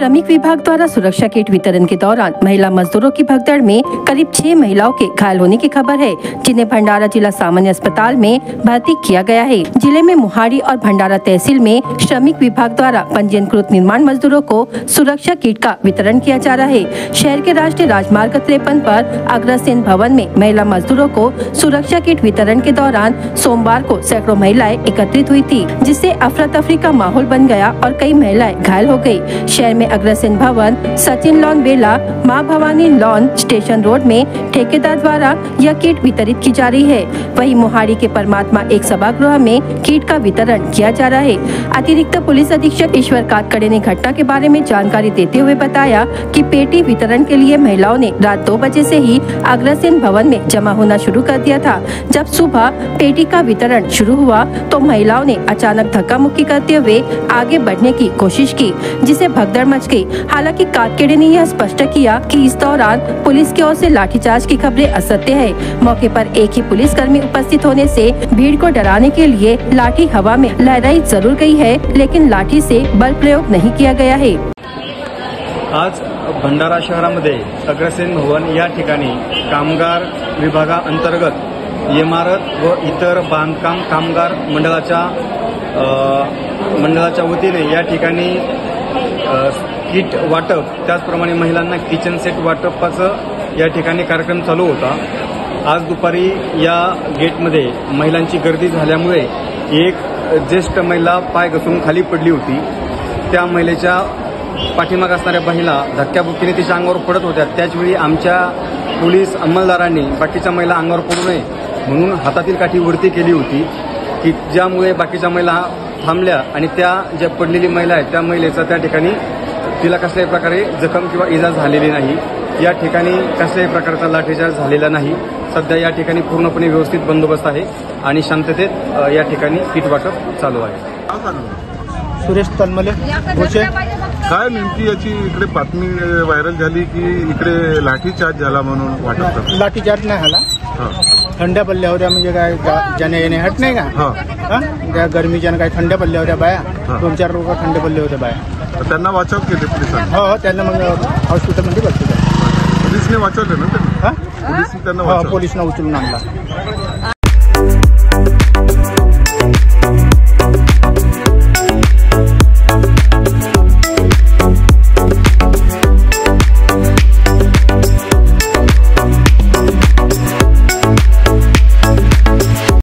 श्रमिक विभाग द्वारा सुरक्षा किट वितरण के दौरान महिला मजदूरों की भगदड़ में करीब 6 महिलाओं के घायल होने की खबर है, जिन्हें भंडारा जिला सामान्य अस्पताल में भर्ती किया गया है। जिले में मोहाड़ी और भंडारा तहसील में श्रमिक विभाग द्वारा पंजीकृत निर्माण मजदूरों को सुरक्षा किट का वितरण किया जा रहा है। शहर के राष्ट्रीय राजमार्ग 53 पर अग्रसेन भवन में महिला मजदूरों को सुरक्षा किट वितरण के दौरान सोमवार को सैकड़ों महिलाएं एकत्रित हुई थी, जिससे अफरा तफरी का माहौल बन गया और कई महिलाएं घायल हो गयी। शहर में अग्रसेन भवन, सचिन लॉन बेला, माँ भवानी लॉन, स्टेशन रोड में ठेकेदार द्वारा यह किट वितरित की जा रही है। वहीं मोहाड़ी के परमात्मा एक सभागृह में किट का वितरण किया जा रहा है। अतिरिक्त पुलिस अधीक्षक ईश्वर कातकड़े ने घटना के बारे में जानकारी देते हुए बताया कि पेटी वितरण के लिए महिलाओं ने रात 2 बजे से ही अग्रसेन भवन में जमा होना शुरू कर दिया था। जब सुबह पेटी का वितरण शुरू हुआ तो महिलाओं ने अचानक धक्का मुक्की करते हुए आगे बढ़ने की कोशिश की, जिसे भगदड़ मच गई। हालांकि कातकेड़े ने यह स्पष्ट किया कि इस दौरान पुलिस की ओर से लाठीचार्ज की खबरें असत्य है। मौके पर एक ही पुलिसकर्मी उपस्थित होने से भीड़ को डराने के लिए लाठी हवा में लहराई जरूर गई है, लेकिन लाठी से बल प्रयोग नहीं किया गया है। आज भंडारा शहरामध्ये अग्रसेन भवन या ठिकाणी कामगार विभागाअंतर्गत इमारत व इतर बांधकाम कामगार मंडळाच्या वतीने या ठिकाणी किट वाटप, त्याचप्रमाणे महिलांना किचन सेट वाटपाचं या ठिकाणी कार्यक्रम चालू होता। आज दुपारी या गेटमध्ये महिलांची गर्दी झाल्यामुळे एक ज्येष्ठ महिला पाय घसरून खाली पडली होती। त्या महिलेच्या पाठीमागे असणाऱ्या महिला धक्क्याबुक्कीने तिच्या अंगावर पडत होत्या। त्याचवेळी आमच्या पोलीस अंमलदारांनी बाकीच्या महिला अंगावर पडू नये म्हणून हातातील काठी वरती केली होती, की ज्यामुळे बाकीच्या महिला थांबल्या आणि त्या ज्या पडलेली महिला आहेत त्या महिलेचा त्या ठिकाणी तिला कसल्याही प्रकारे जखम किंवा इजा झालेली नाही। या ठिकाणी कसल्याही प्रकारचा लाठीचार्ज झालेला नाही। सध्या या ठिकाणी पूर्णपणे व्यवस्थित बंदोबस्त आहे आणि शांततेत या ठिकाणी किट वाटप चालू आहे। सुरेश तन्मले होचे काय नेमकी याची इकडे बातमी व्हायरल झाली की इकडे लाठीचार्ज झाला म्हणून वाटत? लाठीचार्ज नाही झाला, थंड्या पडल्या होत्या, म्हणजे काय ज्याने येणे हट नाही का, त्या गरमीच्या काय थंड्या पडल्या होत्या बाया, 2-4 लोक थंडे पडले होते बाया, त्यांना वाचव केले पोलिसांनी? हो, त्यांना मग हॉस्पिटलमध्ये बसले, पोलिसने वाचवले ना त्यांना? पोलिसने उचलून आणला।